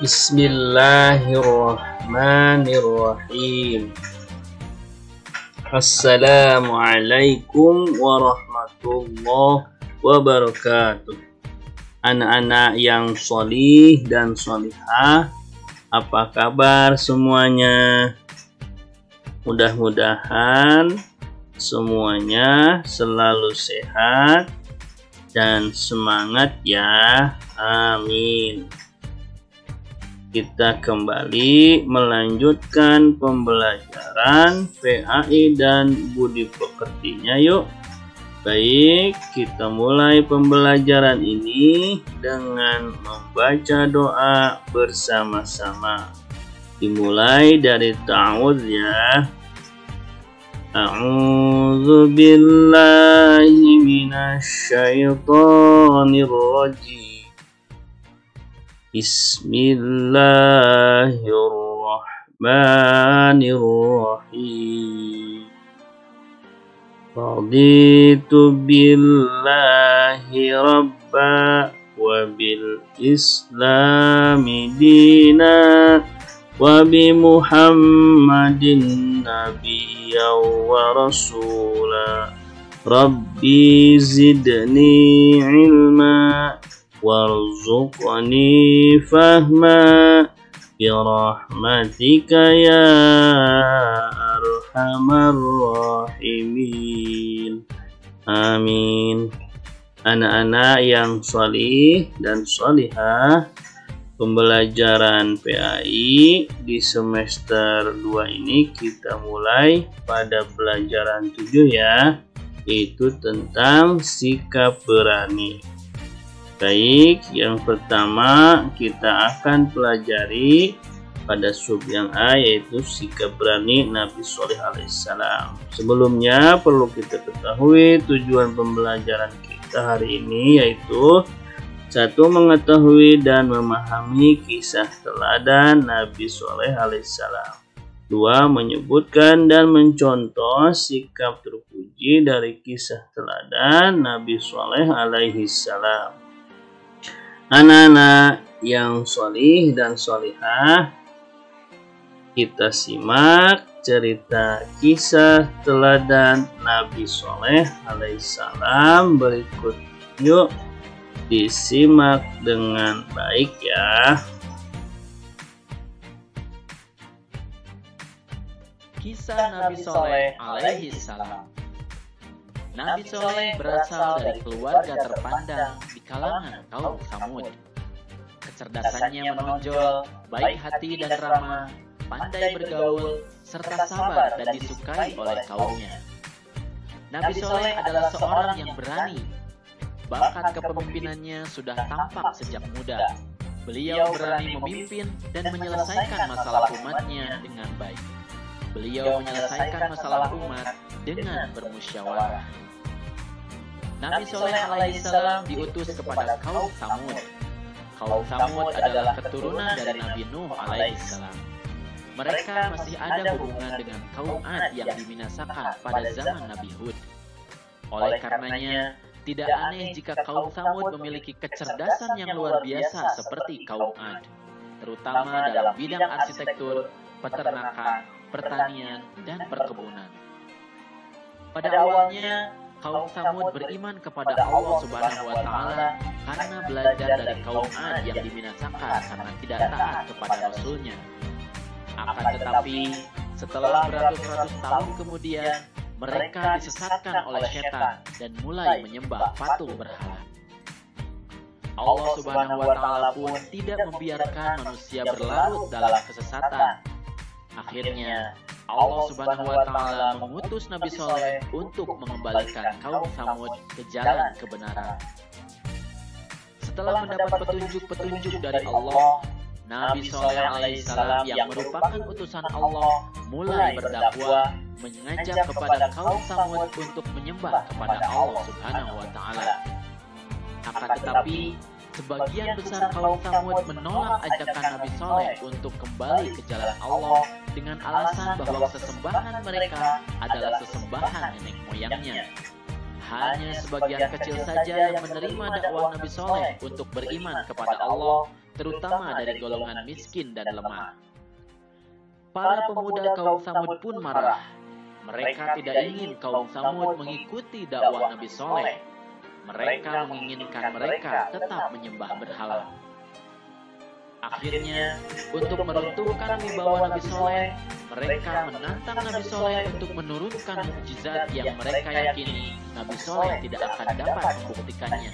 Bismillahirrahmanirrahim. Assalamualaikum warahmatullahi wabarakatuh. Anak-anak yang sholih dan sholihah, apa kabar semuanya? Mudah-mudahan semuanya selalu sehat dan semangat ya. Amin. Kita kembali melanjutkan pembelajaran PAI dan budi pekertinya yuk. Baik, kita mulai pembelajaran ini dengan membaca doa bersama-sama. Dimulai dari ta'awudz ya. A'udzu billahi minasy syaithanir rajim. Bismillahirrahmanirrahim. Raditu billahi rabba wa bil islami dina wa bi Muhammadin nabiyya wa rasula. Rabbi zidni ilma warzuqni fahma birahmatika ya arhamar rahimin. Amin. Anak-anak yang sholih dan sholihah, pembelajaran PAI di semester 2 ini kita mulai pada pelajaran 7 ya, yaitu tentang sikap berani. Baik, yang pertama kita akan pelajari pada sub yang A, yaitu sikap berani Nabi Shalih alaihissalam. Sebelumnya perlu kita ketahui tujuan pembelajaran kita hari ini, yaitu 1. Mengetahui dan memahami kisah teladan Nabi Shalih alaihissalam. 2. Menyebutkan dan mencontoh sikap terpuji dari kisah teladan Nabi Shalih alaihissalam. Anak-anak yang sholih dan sholihah, kita simak cerita kisah teladan Nabi Shalih alaihissalam berikut. Yuk disimak dengan baik ya. Kisah Nabi Shalih alaihissalam. Nabi Shalih berasal dari keluarga terpandang di kalangan kaum Tsamud. Kecerdasannya menonjol, baik hati dan ramah, pandai bergaul, serta sabar dan disukai oleh kaumnya. Nabi Shalih adalah seorang yang berani. Bakat kepemimpinannya sudah tampak sejak muda. Beliau berani memimpin dan menyelesaikan masalah umatnya dengan baik. Beliau menyelesaikan masalah umat dengan bermusyawarah. Nabi Shalih alaihissalam diutus kepada kaum Tsamud. Kaum Tsamud adalah keturunan dari Nabi Nuh alaihissalam. Mereka masih ada hubungan dengan kaum Ad yang dibinasakan pada zaman Nabi Hud. Oleh karenanya, tidak aneh jika kaum Tsamud memiliki kecerdasan yang luar biasa seperti kaum Ad, terutama dalam bidang arsitektur, peternakan, pertanian, dan perkebunan. Pada awalnya, kaum Tsamud beriman kepada Allah Subhanahu wa Ta'ala karena belajar dari kaum Ad yang dibinasakan karena tidak taat kepada Rasulnya. Akan tetapi, setelah beratus-ratus tahun kemudian, mereka disesatkan oleh setan dan mulai menyembah patung berhala. Allah Subhanahu wa Ta'ala pun tidak membiarkan manusia berlarut dalam kesesatan. Akhirnya, Allah Subhanahu wa Ta'ala mengutus Nabi Shalih untuk mengembalikan kaum Tsamud ke jalan kebenaran. Setelah mendapat petunjuk-petunjuk dari Allah, Nabi Shalih alaihissalam yang merupakan utusan Allah mulai berdakwah, mengajak kepada kaum Tsamud untuk menyembah kepada Allah Subhanahu wa Ta'ala. Akan tetapi, sebagian besar kaum Tsamud menolak ajakan Nabi Shalih untuk kembali ke jalan Allah dengan alasan bahwa sesembahan mereka adalah sesembahan nenek moyangnya. Hanya sebagian kecil saja yang menerima dakwah Nabi Shalih untuk beriman kepada Allah, terutama dari golongan miskin dan lemah. Para pemuda kaum Tsamud pun marah. Mereka tidak ingin kaum Tsamud mengikuti dakwah Nabi Soleh. Mereka menginginkan mereka tetap menyembah berhala. Akhirnya, untuk meruntuhkan wibawa Nabi Soleh, mereka menantang Nabi Soleh untuk menurunkan mukjizat yang mereka yakini Nabi Soleh tidak akan dapat membuktikannya.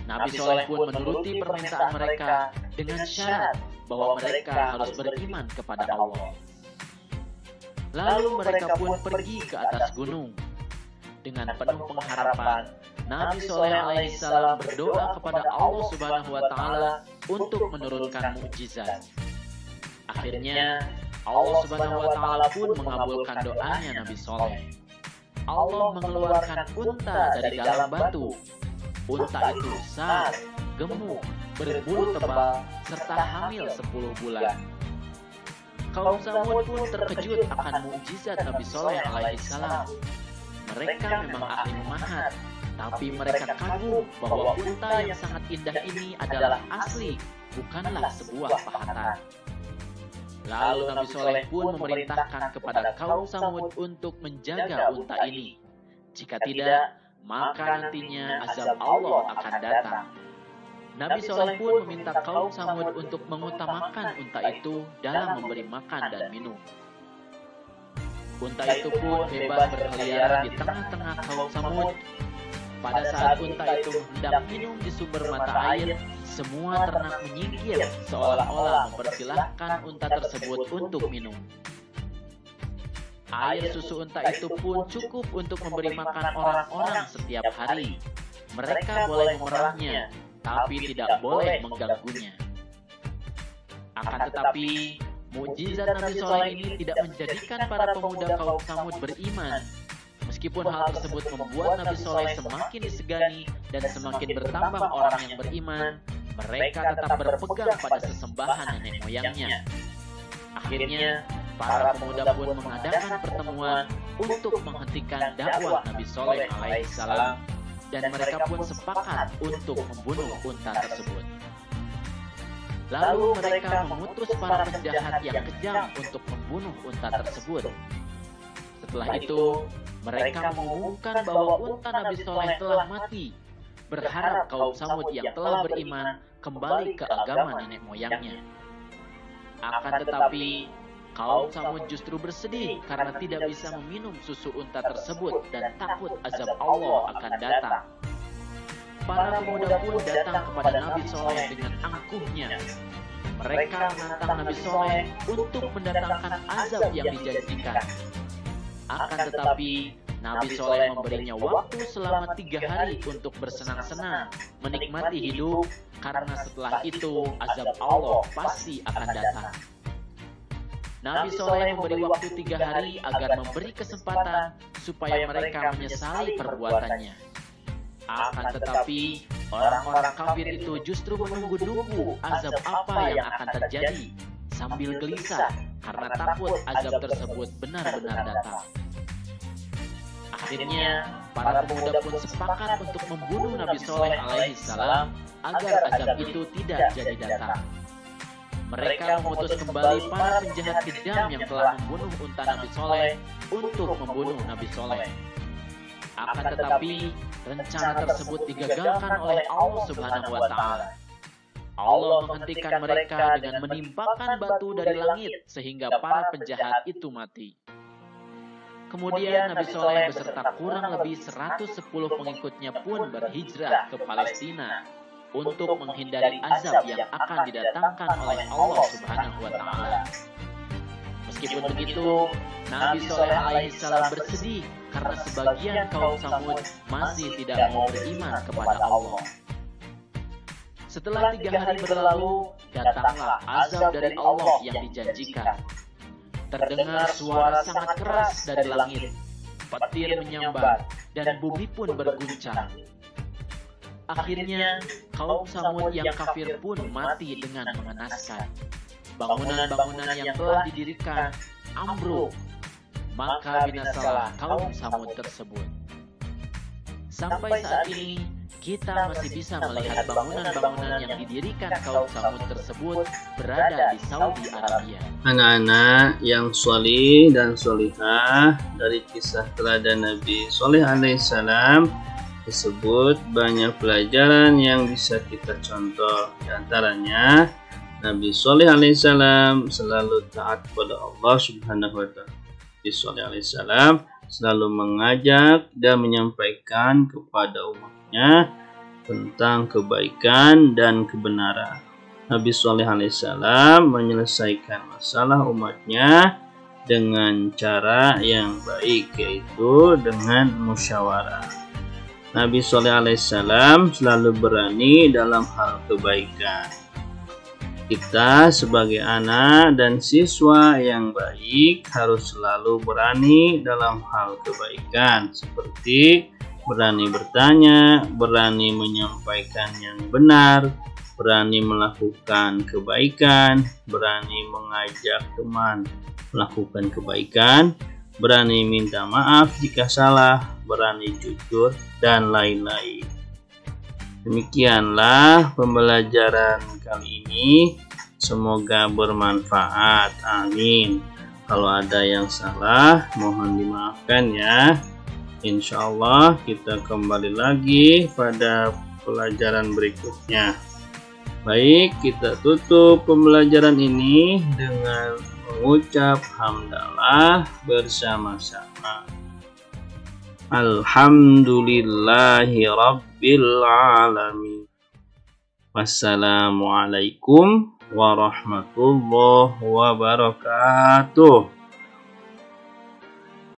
Nabi Soleh pun menuruti permintaan mereka dengan syarat bahwa mereka harus beriman kepada Allah. Lalu mereka pun pergi ke atas gunung. Dengan penuh pengharapan, Nabi Soleh alaihissalam berdoa kepada Allah Subhanahu wa Ta'ala untuk menurunkan mukjizat. Akhirnya, Allah Subhanahu wa Ta'ala pun mengabulkan doanya Nabi Soleh. Allah mengeluarkan unta dari dalam batu. Unta itu besar, gemuk, berbulu tebal, serta hamil 10 bulan. Kaum Tsamud pun terkejut akan mukjizat Nabi Soleh alaihissalam. Mereka memang ahli memahat, tapi mereka kagum bahwa unta yang sangat indah ini adalah asli, bukanlah sebuah pahatan. Lalu Nabi Soleh pun memerintahkan kepada kaum Tsamud untuk menjaga unta ini. Jika tidak, maka nantinya azab Allah akan datang. Nabi Soleh pun meminta kaum Tsamud untuk mengutamakan unta itu dalam memberi makan dan minum. Unta itu pun bebas berkeliaran di tengah-tengah kaum Tsamud. Pada saat unta itu hendak minum di sumber mata air, semua ternak menyingkir seolah-olah mempersilahkan unta tersebut untuk minum. Air susu unta itu pun cukup untuk memberi makan orang-orang setiap hari. Mereka boleh memerahnya, tapi tidak boleh mengganggunya. Akan tetapi, mukjizat Nabi Soleh ini tidak menjadikan para pemuda kaum Tsamud beriman. Meskipun hal tersebut membuat Nabi Soleh semakin disegani dan semakin bertambah orang yang beriman, mereka tetap berpegang pada sesembahan nenek moyangnya. Akhirnya, para pemuda pun mengadakan pertemuan untuk menghentikan dakwah Nabi Soleh alaihissalam, dan mereka pun sepakat untuk membunuh unta tersebut. Lalu mereka mengutus para penjahat yang kejam untuk membunuh unta tersebut. Setelah itu, mereka mengumumkan bahwa unta Nabi Soleh telah mati, berharap kaum Tsamud yang telah beriman kembali ke agama nenek moyangnya. Akan tetapi, kaum Tsamud justru bersedih karena tidak bisa meminum susu unta tersebut dan takut azab Allah akan datang. Para pemuda pun datang kepada Nabi Soleh dengan angkuhnya. Mereka menantang Nabi Soleh untuk mendatangkan azab yang dijanjikan. Akan tetapi, Nabi Soleh memberinya waktu selama 3 hari untuk bersenang-senang, menikmati hidup, karena setelah itu azab Allah pasti akan datang. Nabi Soleh memberi waktu 3 hari agar memberi kesempatan supaya mereka menyesali perbuatannya. Akan tetapi, orang-orang kafir itu justru menunggu-nunggu azab apa yang akan terjadi, sambil gelisah karena takut azab tersebut benar-benar datang. Akhirnya, para pemuda pun sepakat untuk membunuh Nabi Soleh alaihissalam agar azab itu tidak jadi datang. Mereka mengutus kembali para penjahat kejam yang telah membunuh unta Nabi Soleh untuk membunuh Nabi Soleh. Akan tetapi, rencana tersebut digagalkan oleh Allah Subhanahu wa Ta'ala. Allah menghentikan mereka dengan menimpakan batu dari langit sehingga para penjahat itu mati. Kemudian Nabi Soleh beserta kurang lebih 110 pengikutnya pun berhijrah ke Palestina untuk menghindari azab yang akan didatangkan oleh Allah Subhanahu wa Ta'ala. Meskipun begitu, Nabi Soleh alaihissalam bersedih karena sebagian kaum Tsamud masih tidak mau beriman kepada Allah. Setelah 3 hari berlalu, datanglah azab dari Allah yang dijanjikan. Terdengar suara sangat keras dari langit, petir menyambar, dan bumi pun berguncang. Akhirnya, kaum Tsamud yang kafir pun mati dengan mengenaskan. Bangunan-bangunan yang telah didirikan ambruk, maka binasalah kaum Tsamud tersebut. Sampai saat ini, kita masih bisa melihat bangunan-bangunan yang didirikan kaum Samud tersebut berada di Saudi Arabia. Anak-anak yang sholih dan sholihah, dari kisah teladan Nabi Shaleh alaihissalam tersebut banyak pelajaran yang bisa kita contoh. Di antaranya, Nabi Shaleh alaihissalam selalu taat pada Allah Subhanahu wa Ta'ala. Nabi Shaleh alaihissalam selalu mengajak dan menyampaikan kepada umatnya tentang kebaikan dan kebenaran. Nabi Shaleh alaihissalam menyelesaikan masalah umatnya dengan cara yang baik, yaitu dengan musyawarah. Nabi Shaleh alaihissalam selalu berani dalam hal kebaikan. Kita sebagai anak dan siswa yang baik harus selalu berani dalam hal kebaikan, seperti berani bertanya, berani menyampaikan yang benar, berani melakukan kebaikan, berani mengajak teman melakukan kebaikan, berani minta maaf jika salah, berani jujur, dan lain-lain. Demikianlah pembelajaran kali ini. Semoga bermanfaat. Amin. Kalau ada yang salah, mohon dimaafkan ya. Insya Allah kita kembali lagi pada pelajaran berikutnya. Baik, kita tutup pembelajaran ini dengan mengucap hamdalah bersama-sama. Alhamdulillahi Rabbil Alamin. Wassalamualaikum warahmatullahi wabarakatuh.